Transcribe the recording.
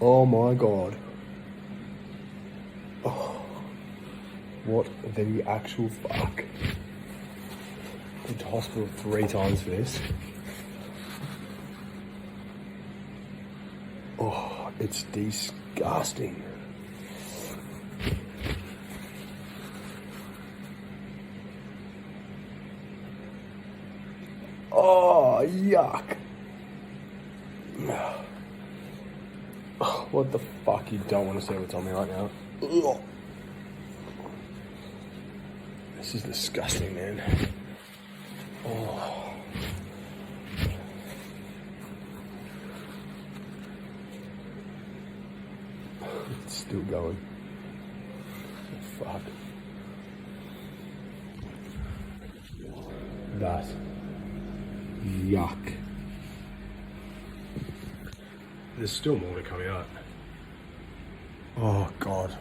Oh my god. Oh, what the actual fuck? Been to hospital 3 times for this. Oh, it's disgusting. Oh, yuck. Oh, what the fuck? You don't want to see what's on me right now. Ugh. This is disgusting, man. Oh. It's still going. Fuck. That. Yuck. There's still more to come out. Oh, God.